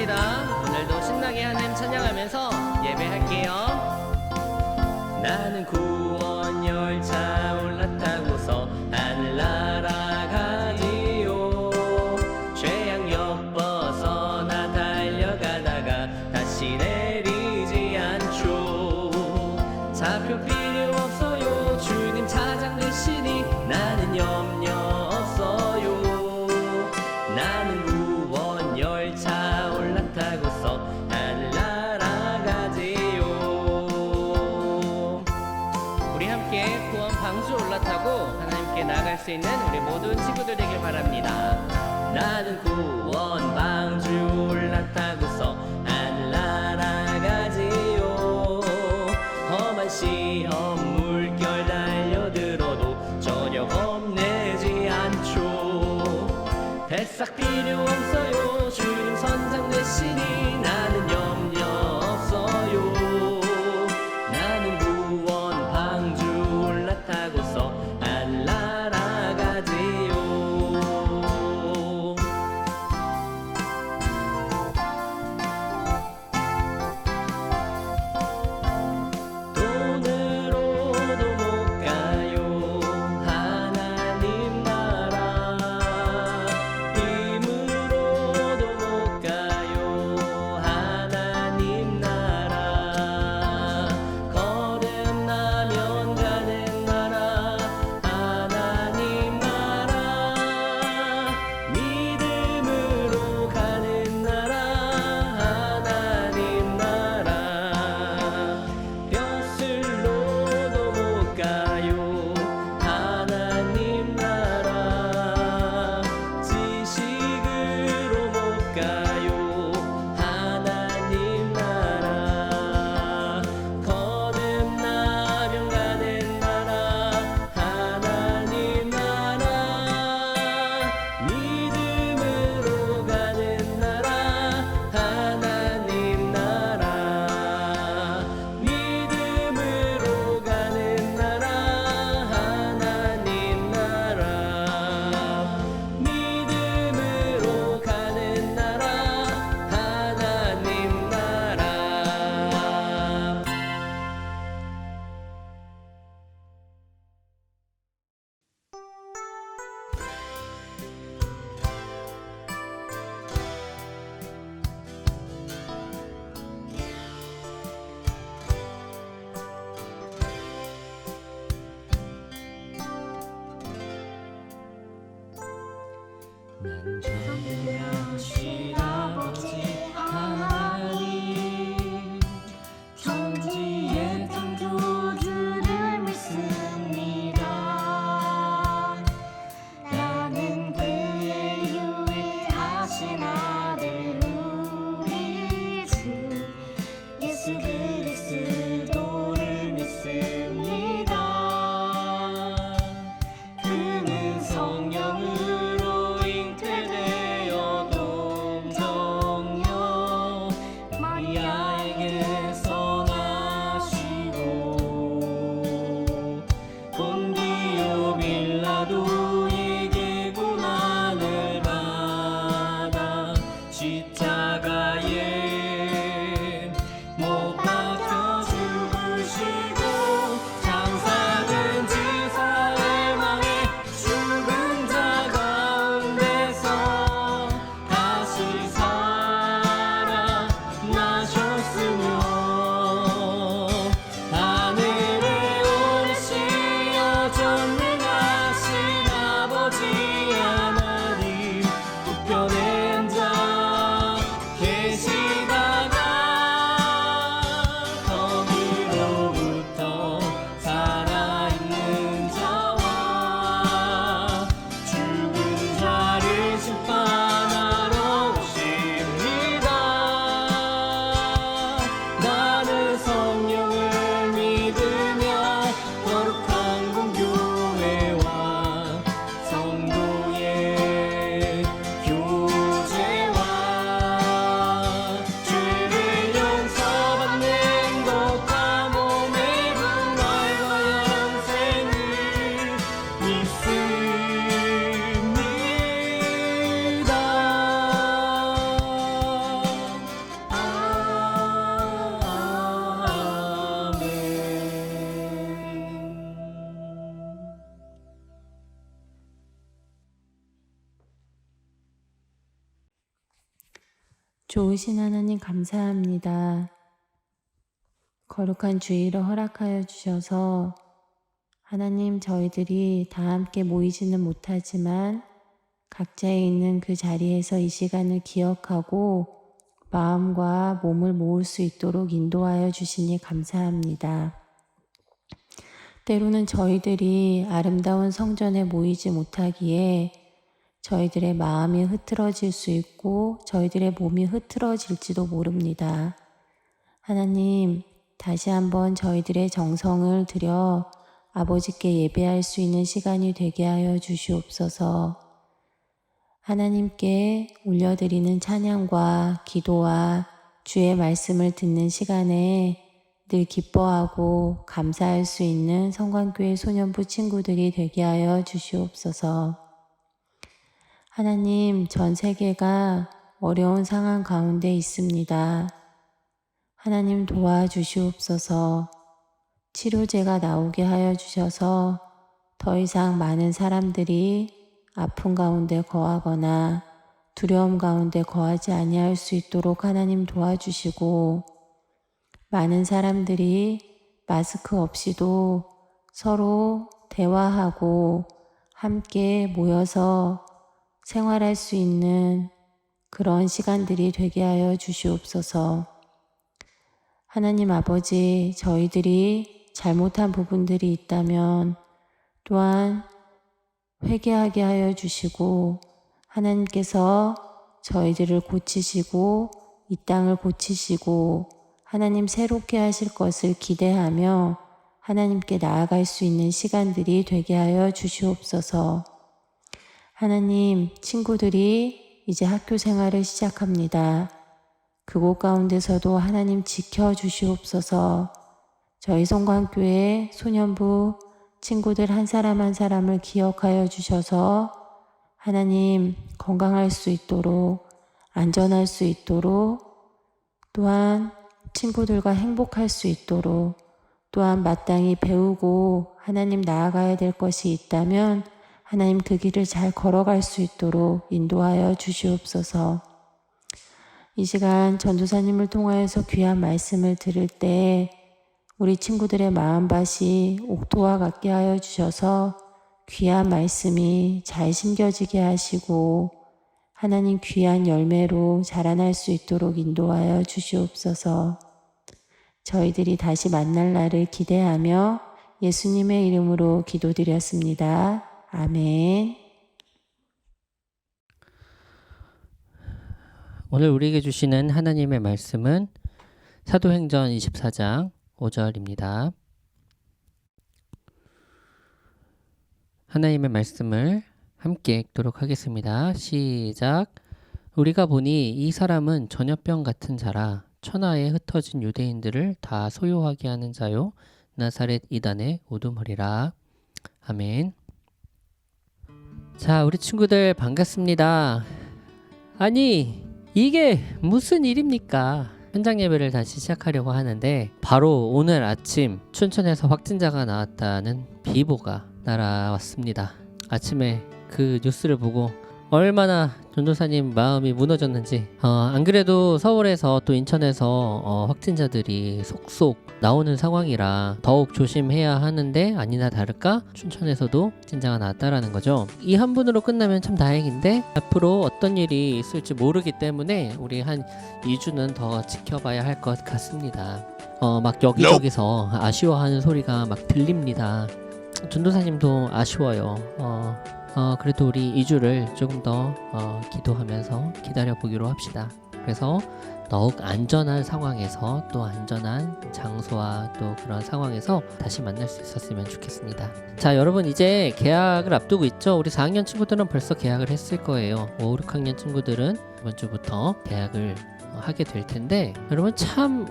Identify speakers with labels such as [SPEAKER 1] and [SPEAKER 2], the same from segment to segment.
[SPEAKER 1] 반갑습니다. 오늘도 신나게 하나님 찬양하면서 예배할게요. 나는 구원 열차 올라타고서 하늘 날아가지요. 죄악 엿벗어 나 달려가다가 다시 내리지 않죠. 좌표 필요 없어요. 주님 차장 되시니 나는 염려 없어요. 나는 구원 열차 올라타고서 하늘 날아가지요. 우리 함께 구원 방주 올라타고 하나님께 나아갈 수 있는 우리 모든 친구들 되길 바랍니다. 나는 구원 방주 올라타고서 하늘 날아가지요. 험한 시험 물결 달려들어도 전혀 겁내지 않죠. 뱃삭 필요 없어요. 주님 선장 되시니 나는 염려 없어요. 나는 구원 방주 올라타고서 하늘 날아가지요. 돈으로도 못 가요. 하나님 나라. 힘으로도 못 가요. 하나님 나라. 거듭나면 가는 나라. 하나님 나라. 믿음으로 가는 나라. 하나님 나라. 벼슬로도 못 가요. 하나님 나라. 지식으로 못 가요. 하나님 나라. 거듭나면 가는 나라. 하나님 나라. 믿음으로 가는 나라. 하나님 나라. 믿음으로 가는 나라. 하나님 나라. 믿음으로 가는 나라. 하나님 나라. 난 전능하신 아버지 하나님, 천지의 창조주를 믿습니다. 나는 그의 유일하신 아들 우리 주 예수 그리스도를 믿습니다. 그는 성령으로 잉태되어 동정녀
[SPEAKER 2] 좋으신 하나님 감사합니다. 거룩한 주일을 허락하여 주셔서 하나님, 저희들이 다 함께 모이지는 못하지만 각자에 있는 그 자리에서 이 시간을 기억하고 마음과 몸을 모을 수 있도록 인도하여 주시니 감사합니다. 때로는 저희들이 아름다운 성전에 모이지 못하기에 저희들의 마음이 흐트러질 수 있고 저희들의 몸이 흐트러질지도 모릅니다. 하나님, 다시 한번 저희들의 정성을 들여 아버지께 예배할 수 있는 시간이 되게 하여 주시옵소서. 하나님께 올려드리는 찬양과 기도와 주의 말씀을 듣는 시간에 늘 기뻐하고 감사할 수 있는 성관교회 소년부 친구들이 되게 하여 주시옵소서. 하나님, 전 세계가 어려운 상황 가운데 있습니다. 하나님 도와주시옵소서. 치료제가 나오게 하여 주셔서 더 이상 많은 사람들이 아픔 가운데 거하거나 두려움 가운데 거하지 아니할 수 있도록 하나님 도와주시고, 많은 사람들이 마스크 없이도 서로 대화하고 함께 모여서 생활할 수 있는 그런 시간들이 되게 하여 주시옵소서. 하나님 아버지, 저희들이 잘못한 부분들이 있다면 또한 회개하게 하여 주시고, 하나님께서 저희들을 고치시고 이 땅을 고치시고 하나님 새롭게 하실 것을 기대하며 하나님께 나아갈 수 있는 시간들이 되게 하여 주시옵소서. 하나님, 친구들이 이제 학교 생활을 시작합니다. 그곳 가운데서도 하나님 지켜주시옵소서. 저희 성관교회 소년부 친구들 한 사람 한 사람을 기억하여 주셔서 하나님 건강할 수 있도록, 안전할 수 있도록, 또한 친구들과 행복할 수 있도록, 또한 마땅히 배우고 하나님 나아가야 될 것이 있다면 하나님 그 길을 잘 걸어갈 수 있도록 인도하여 주시옵소서. 이 시간 전도사님을 통하여서 귀한 말씀을 들을 때 우리 친구들의 마음밭이 옥토와 같게 하여 주셔서 귀한 말씀이 잘 심겨지게 하시고 하나님 귀한 열매로 자라날 수 있도록 인도하여 주시옵소서. 저희들이 다시 만날 날을 기대하며 예수님의 이름으로 기도드렸습니다. 아멘.
[SPEAKER 1] 오늘 우리에게 주시는 하나님의 말씀은 사도행전 24장 5절입니다. 하나님의 말씀을 함께 읽도록 하겠습니다. 시작. 우리가 보니 이 사람은 전염병 같은 자라 천하에 흩어진 유대인들을 다 소요하게 하는 자요 나사렛 이단의 우두머리라. 아멘. 자, 우리 친구들 반갑습니다. 아니, 이게 무슨 일입니까? 현장 예배를 다시 시작하려고 하는데 바로 오늘 아침 춘천에서 확진자가 나왔다는 비보가 날아왔습니다. 아침에 그 뉴스를 보고 얼마나 전도사님 마음이 무너졌는지, 안 그래도 서울에서 또 인천에서 확진자들이 속속 나오는 상황이라 더욱 조심해야 하는데 아니나 다를까 춘천에서도 확진자가 나왔다라는 거죠. 이 한 분으로 끝나면 참 다행인데 앞으로 어떤 일이 있을지 모르기 때문에 우리 한 2주는 더 지켜봐야 할 것 같습니다. 막 여기저기서 아쉬워하는 소리가 막 들립니다. 전도사님도 아쉬워요. 그래도 우리 2주를 조금 더 기도하면서 기다려보기로 합시다. 그래서 더욱 안전한 상황에서 또 안전한 장소와 또 그런 상황에서 다시 만날 수 있었으면 좋겠습니다. 자, 여러분 이제 개학을 앞두고 있죠. 우리 4학년 친구들은 벌써 개학을 했을 거예요. 5, 6학년 친구들은 이번 주부터 개학을 하게 될 텐데, 여러분 참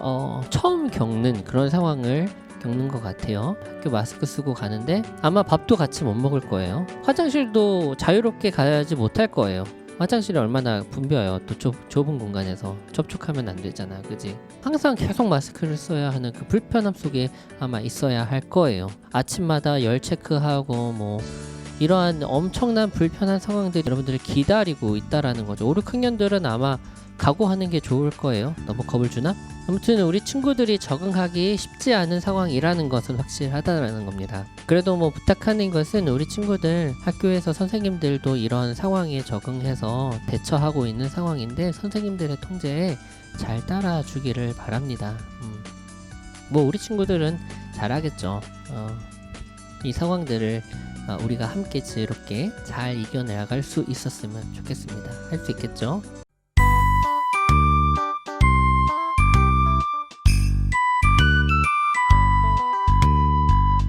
[SPEAKER 1] 처음 겪는 그런 상황을 겪는 것 같아요. 학교 마스크 쓰고 가는데 아마 밥도 같이 못 먹을 거예요. 화장실도 자유롭게 가야지 못할 거예요. 화장실이 얼마나 붐벼요. 또 좁은 공간에서 접촉하면 안 되잖아, 그지? 항상 계속 마스크를 써야 하는 그 불편함 속에 아마 있어야 할 거예요. 아침마다 열 체크하고 뭐 이러한 엄청난 불편한 상황들이 여러분들을 기다리고 있다라는 거죠. 5, 6학년들은 아마 각오하는 게 좋을 거예요. 너무 겁을 주나? 아무튼 우리 친구들이 적응하기 쉽지 않은 상황이라는 것은 확실하다는 겁니다. 그래도 뭐 부탁하는 것은 우리 친구들 학교에서 선생님들도 이런 상황에 적응해서 대처하고 있는 상황인데 선생님들의 통제에 잘 따라주기를 바랍니다. 뭐 우리 친구들은 잘하겠죠. 이 상황들을 우리가 함께 지혜롭게 잘 이겨나갈 수 있었으면 좋겠습니다. 할 수 있겠죠?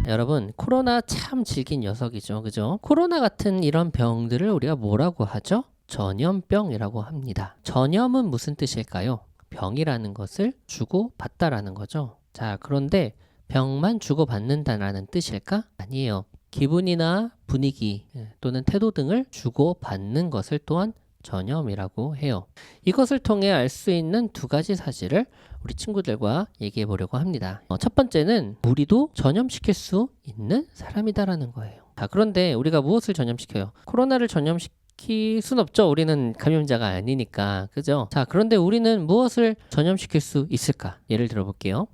[SPEAKER 1] 여러분, 코로나 참 질긴 녀석이죠. 그죠? 코로나 같은 이런 병들을 우리가 뭐라고 하죠? 전염병이라고 합니다. 전염은 무슨 뜻일까요? 병이라는 것을 주고받다라는 거죠. 자, 그런데 병만 주고받는다라는 뜻일까? 아니에요. 기분이나 분위기 또는 태도 등을 주고받는 것을 또한 전염이라고 해요. 이것을 통해 알 수 있는 두 가지 사실을 우리 친구들과 얘기해 보려고 합니다. 첫 번째는 우리도 전염시킬 수 있는 사람이다라는 거예요. 자, 그런데 우리가 무엇을 전염시켜요? 코로나를 전염시킬 순 없죠. 우리는 감염자가 아니니까. 그죠? 자, 그런데 우리는 무엇을 전염시킬 수 있을까? 예를 들어 볼게요.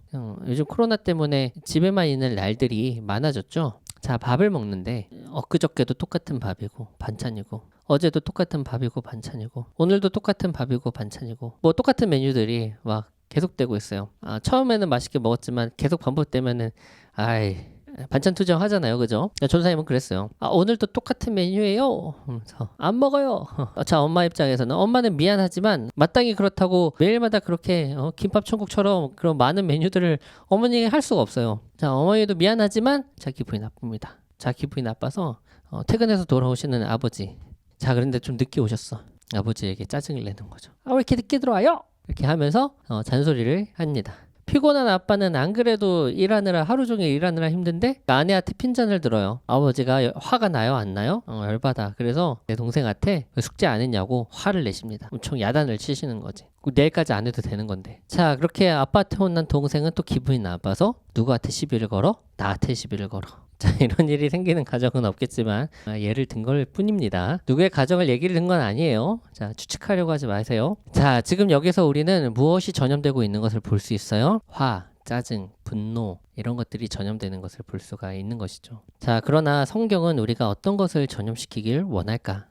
[SPEAKER 1] 요즘 코로나 때문에 집에만 있는 날들이 많아졌죠. 자, 밥을 먹는데 엊그저께도 똑같은 밥이고 반찬이고 어제도 똑같은 밥이고 반찬이고 오늘도 똑같은 밥이고 반찬이고 뭐 똑같은 메뉴들이 막 계속되고 있어요. 처음에는 맛있게 먹었지만 계속 반복되면은 반찬 투정 하잖아요. 그죠? 전사님은 그랬어요. 오늘도 똑같은 메뉴예요. 안 먹어요. 자, 엄마 입장에서는 엄마는 미안하지만 마땅히 그렇다고 매일마다 그렇게 김밥 천국처럼 그런 많은 메뉴들을 어머니가 할 수가 없어요. 자, 어머니도 미안하지만 자, 기분이 나쁩니다. 자, 기분이 나빠서 퇴근해서 돌아오시는 아버지. 자, 그런데 좀 늦게 오셨어. 아버지에게 짜증을 내는 거죠. 왜 이렇게 늦게 들어와요? 이렇게 하면서 잔소리를 합니다. 피곤한 아빠는 안 그래도 일하느라 하루 종일 일하느라 힘든데 아내한테 핀잔을 들어요. 아버지가 화가 나요? 안 나요? 열받아. 그래서 내 동생한테 숙제 안 했냐고 화를 내십니다. 엄청 야단을 치시는 거지. 내일까지 안 해도 되는 건데. 자, 그렇게 아빠한테 혼난 동생은 또 기분이 나빠서 누구한테 시비를 걸어? 나한테 시비를 걸어. 자, 이런 일이 생기는 가정은 없겠지만 예를 든 걸 뿐입니다. 누구의 가정을 얘기를 든 건 아니에요. 자, 추측하려고 하지 마세요. 자, 지금 여기서 우리는 무엇이 전염되고 있는 것을 볼 수 있어요? 화, 짜증, 분노 이런 것들이 전염되는 것을 볼 수가 있는 것이죠. 자, 그러나 성경은 우리가 어떤 것을 전염시키길 원할까?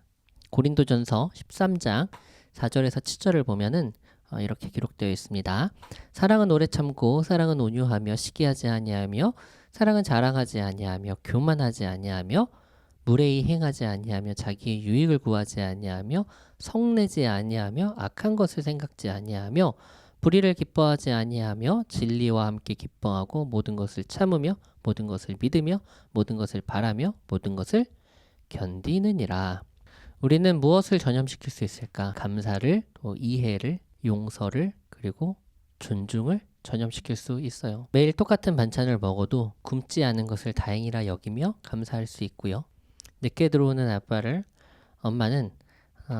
[SPEAKER 1] 고린도전서 13장 4절에서 7절을 보면은 이렇게 기록되어 있습니다. 사랑은 오래 참고 사랑은 온유하며 시기하지 아니하며 사랑은 자랑하지 아니하며 교만하지 아니하며 무례히 행하지 아니하며 자기의 유익을 구하지 아니하며 성내지 아니하며 악한 것을 생각지 아니하며 불의를 기뻐하지 아니하며 진리와 함께 기뻐하고 모든 것을 참으며 모든 것을 믿으며 모든 것을 바라며 모든 것을 견디느니라. 우리는 무엇을 전염시킬 수 있을까? 감사를, 또 이해를, 용서를, 그리고 존중을 전염시킬 수 있어요. 매일 똑같은 반찬을 먹어도 굶지 않은 것을 다행이라 여기며 감사할 수 있고요. 늦게 들어오는 아빠를 엄마는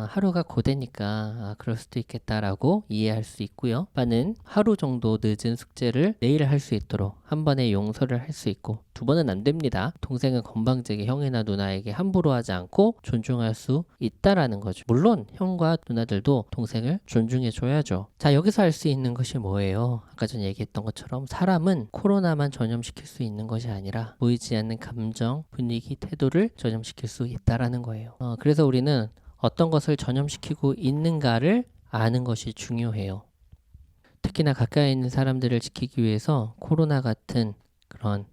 [SPEAKER 1] 하루가 고되니까 그럴 수도 있겠다라고 이해할 수 있고요. 아빠는 하루 정도 늦은 숙제를 내일 할 수 있도록 한 번에 용서를 할 수 있고 두 번은 안 됩니다. 동생은 건방지게 형이나 누나에게 함부로 하지 않고 존중할 수 있다라는 거죠. 물론 형과 누나들도 동생을 존중해 줘야죠. 자, 여기서 알 수 있는 것이 뭐예요? 아까 전에 얘기했던 것처럼 사람은 코로나만 전염시킬 수 있는 것이 아니라 보이지 않는 감정, 분위기, 태도를 전염시킬 수 있다라는 거예요. 그래서 우리는 어떤 것을 전염시키고 있는가를 아는 것이 중요해요. 특히나 가까이 있는 사람들을 지키기 위해서 코로나 같은 그런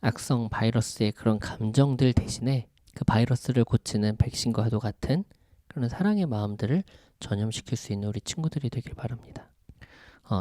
[SPEAKER 1] 악성 바이러스의 그런 감정들 대신에 그 바이러스를 고치는 백신과도 같은 그런 사랑의 마음들을 전염시킬 수 있는 우리 친구들이 되길 바랍니다.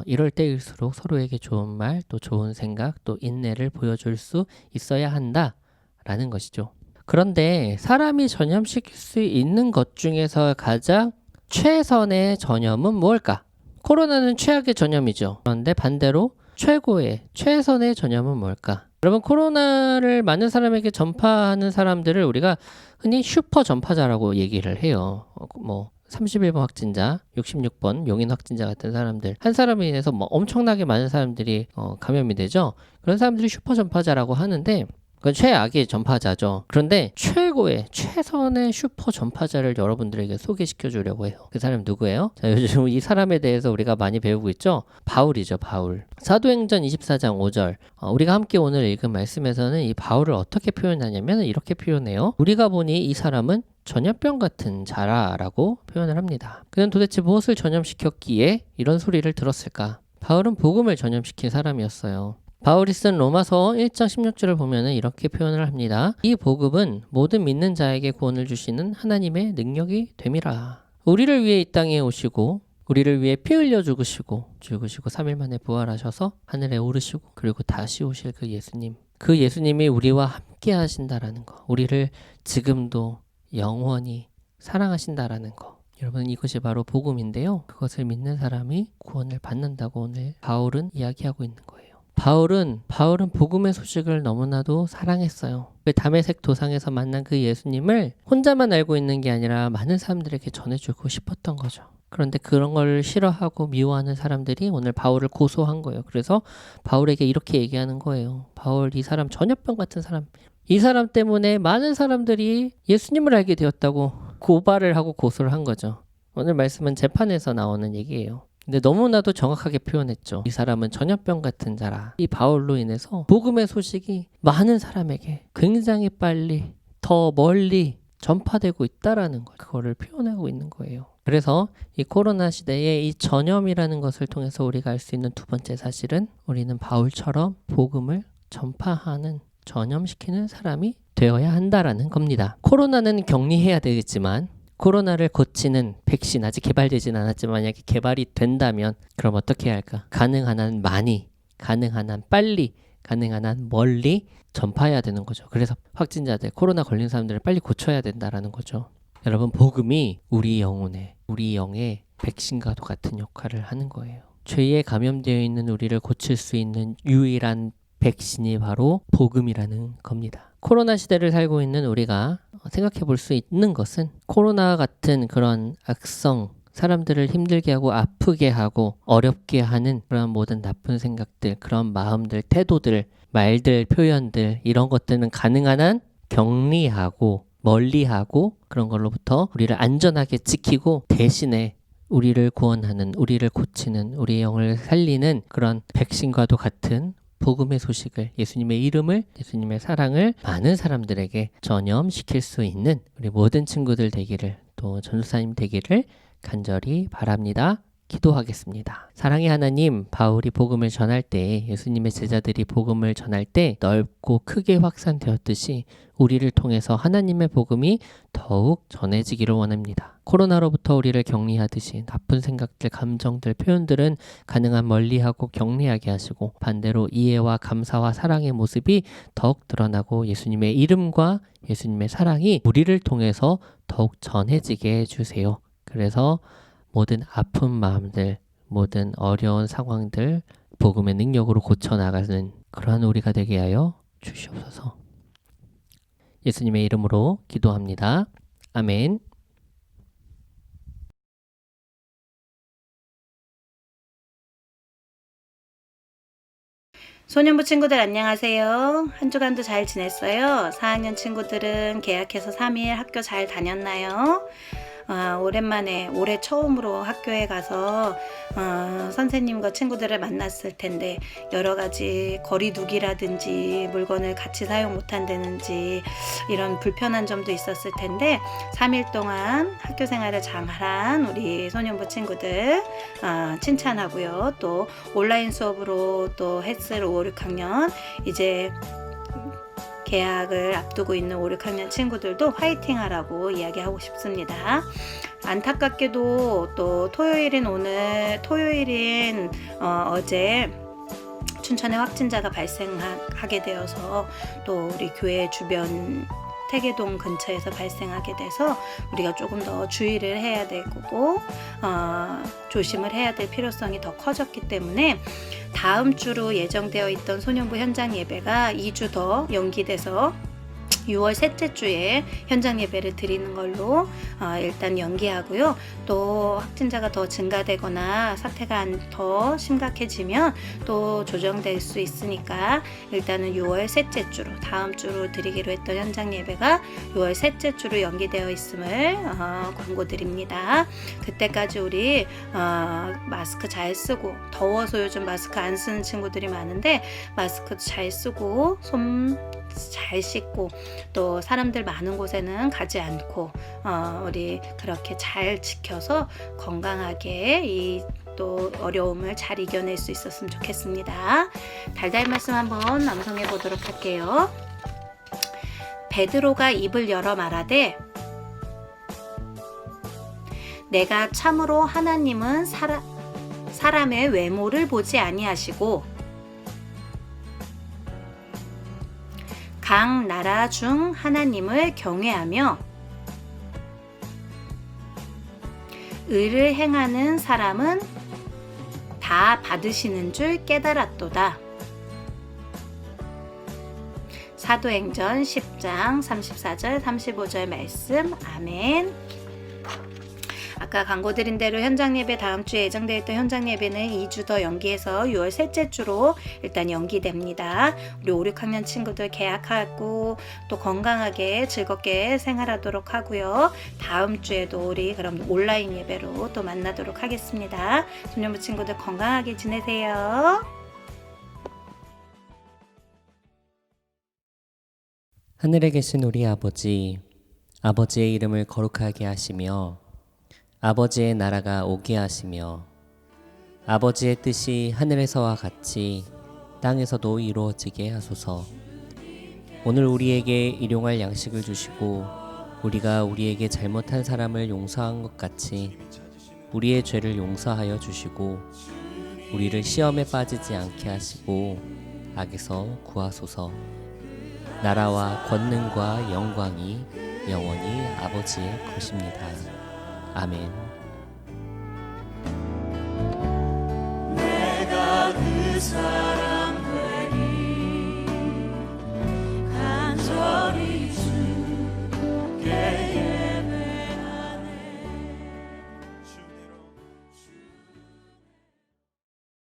[SPEAKER 1] 이럴 때일수록 서로에게 좋은 말, 또 좋은 생각, 또 인내를 보여줄 수 있어야 한다라는 것이죠. 그런데 사람이 전염시킬 수 있는 것 중에서 가장 최선의 전염은 무엇일까? 코로나는 최악의 전염이죠. 그런데 반대로 최고의, 최선의 전염은 뭘까? 여러분, 코로나를 많은 사람에게 전파하는 사람들을 우리가 흔히 슈퍼 전파자라고 얘기를 해요. 31번 확진자, 66번 용인 확진자 같은 사람들, 한 사람에 인해서 엄청나게 많은 사람들이 감염이 되죠. 그런 사람들이 슈퍼 전파자라고 하는데 그건 최악의 전파자죠. 그런데 최고의 최선의 슈퍼 전파자를 여러분들에게 소개시켜 주려고 해요. 그 사람이 누구예요? 자, 요즘 이 사람에 대해서 우리가 많이 배우고 있죠. 바울이죠. 바울. 사도행전 24장 5절 우리가 함께 오늘 읽은 말씀에서는 이 바울을 어떻게 표현하냐면 이렇게 표현해요. 우리가 보니 이 사람은 전염병 같은 자라라고 표현을 합니다. 그는 도대체 무엇을 전염시켰기에 이런 소리를 들었을까? 바울은 복음을 전염시킨 사람이었어요. 바울이 쓴 로마서 1장 16절을 보면 이렇게 표현을 합니다. 이 복음은 모든 믿는 자에게 구원을 주시는 하나님의 능력이 됨이라. 우리를 위해 이 땅에 오시고 우리를 위해 피 흘려 죽으시고 3일 만에 부활하셔서 하늘에 오르시고 그리고 다시 오실 그 예수님. 그 예수님이 우리와 함께 하신다라는 거. 우리를 지금도 영원히 사랑하신다라는 거. 여러분 이것이 바로 복음인데요. 그것을 믿는 사람이 구원을 받는다고 오늘 바울은 이야기하고 있는 거예요. 바울은 복음의 소식을 너무나도 사랑했어요. 그 다메섹 도상에서 만난 그 예수님을 혼자만 알고 있는 게 아니라 많은 사람들에게 전해주고 싶었던 거죠. 그런데 그런 걸 싫어하고 미워하는 사람들이 오늘 바울을 고소한 거예요. 그래서 바울에게 이렇게 얘기하는 거예요. 바울, 이 사람 전염병 같은 사람. 이 사람 때문에 많은 사람들이 예수님을 알게 되었다고 고발을 하고 고소를 한 거죠. 오늘 말씀은 재판에서 나오는 얘기예요. 근데 너무나도 정확하게 표현했죠. 이 사람은 전염병 같은 자라. 이 바울로 인해서 복음의 소식이 많은 사람에게 굉장히 빨리 더 멀리 전파되고 있다라는 거. 그거를 표현하고 있는 거예요. 그래서 이 코로나 시대에 이 전염이라는 것을 통해서 우리가 알 수 있는 두 번째 사실은 우리는 바울처럼 복음을 전파하는 전염시키는 사람이 되어야 한다라는 겁니다. 코로나는 격리해야 되겠지만 코로나를 고치는 백신 아직 개발되진 않았지만 만약에 개발이 된다면 그럼 어떻게 해야 할까? 가능한 한 많이, 가능한 한 빨리, 가능한 한 멀리 전파해야 되는 거죠. 그래서 확진자들, 코로나 걸린 사람들을 빨리 고쳐야 된다라는 거죠. 여러분 복음이 우리 영혼에, 우리 영의 백신과도 같은 역할을 하는 거예요. 죄에 감염되어 있는 우리를 고칠 수 있는 유일한 백신이 바로 복음이라는 겁니다. 코로나 시대를 살고 있는 우리가 생각해 볼 수 있는 것은 코로나 같은 그런 악성, 사람들을 힘들게 하고 아프게 하고 어렵게 하는 그런 모든 나쁜 생각들, 그런 마음들, 태도들, 말들, 표현들 이런 것들은 가능한 한 격리하고 멀리하고 그런 걸로부터 우리를 안전하게 지키고 대신에 우리를 구원하는, 우리를 고치는, 우리의 영을 살리는 그런 백신과도 같은 복음의 소식을, 예수님의 이름을, 예수님의 사랑을 많은 사람들에게 전염시킬 수 있는 우리 모든 친구들 되기를, 또 전도사님 되기를 간절히 바랍니다. 기도하겠습니다. 사랑의 하나님, 바울이 복음을 전할 때, 예수님의 제자들이 복음을 전할 때 넓고 크게 확산되었듯이 우리를 통해서 하나님의 복음이 더욱 전해지기를 원합니다. 코로나로부터 우리를 격리하듯이 나쁜 생각들, 감정들, 표현들은 가능한 멀리하고 격리하게 하시고 반대로 이해와 감사와 사랑의 모습이 더욱 드러나고 예수님의 이름과 예수님의 사랑이 우리를 통해서 더욱 전해지게 해주세요. 그래서 모든 아픈 마음들, 모든 어려운 상황들 복음의 능력으로 고쳐나가는 그러한 우리가 되게 하여 주시옵소서. 예수님의 이름으로 기도합니다. 아멘.
[SPEAKER 3] 소년부 친구들 안녕하세요. 한 주간도 잘 지냈어요? 4학년 친구들은 개학해서 3일 학교 잘 다녔나요? 오랜만에 올해 처음으로 학교에 가서 선생님과 친구들을 만났을 텐데 여러 가지 거리두기라든지 물건을 같이 사용 못한다든지 이런 불편한 점도 있었을 텐데 3일 동안 학교 생활을 잘한 우리 소년부 친구들 칭찬하고요. 또 온라인 수업으로 또 헬스를 5, 6학년 이제 개학을 앞두고 있는 5, 6학년 친구들도 화이팅 하라고 이야기하고 싶습니다. 안타깝게도 또 토요일인 어제 춘천에 확진자가 발생하게 되어서 또 우리 교회 주변 태계동 근처에서 발생하게 돼서 우리가 조금 더 주의를 해야 되고 조심을 해야 될 필요성이 더 커졌기 때문에 다음 주로 예정되어 있던 소년부 현장 예배가 2주 더 연기돼서 6월 셋째 주에 현장 예배를 드리는 걸로 일단 연기하고요. 또 확진자가 더 증가되거나 사태가 더 심각해지면 또 조정될 수 있으니까 일단은 6월 셋째 주로, 다음 주로 드리기로 했던 현장 예배가 6월 셋째 주로 연기되어 있음을 권고드립니다. 그때까지 우리 마스크 잘 쓰고, 더워서 요즘 마스크 안 쓰는 친구들이 많은데 마스크도 잘 쓰고 손 잘 씻고 또 사람들 많은 곳에는 가지 않고 우리 그렇게 잘 지켜서 건강하게 이 또 어려움을 잘 이겨낼 수 있었으면 좋겠습니다. 달달 말씀 한번 낭송해 보도록 할게요. 베드로가 입을 열어 말하되 내가 참으로 하나님은 사람의 외모를 보지 아니하시고 각 나라 중 하나님을 경외하며 의를 행하는 사람은 다 받으시는 줄 깨달았도다. 사도행전 10장 34절 35절 말씀. 아멘. 아까 광고드린 대로 현장 예배 다음 주에 예정되어 있던 현장 예배는 2주 더 연기해서 6월 셋째 주로 일단 연기됩니다. 우리 5, 6학년 친구들 개학하고 또 건강하게 즐겁게 생활하도록 하고요. 다음 주에도 우리 그럼 온라인 예배로 또 만나도록 하겠습니다. 소년부 친구들 건강하게 지내세요.
[SPEAKER 1] 하늘에 계신 우리 아버지, 아버지의 이름을 거룩하게 하시며 아버지의 나라가 오게 하시며 아버지의 뜻이 하늘에서와 같이 땅에서도 이루어지게 하소서. 오늘 우리에게 일용할 양식을 주시고 우리가 우리에게 잘못한 사람을 용서한 것 같이 우리의 죄를 용서하여 주시고 우리를 시험에 빠지지 않게 하시고 악에서 구하소서. 나라와 권능과 영광이 영원히 아버지의 것입니다. 아멘.
[SPEAKER 4] 내가 그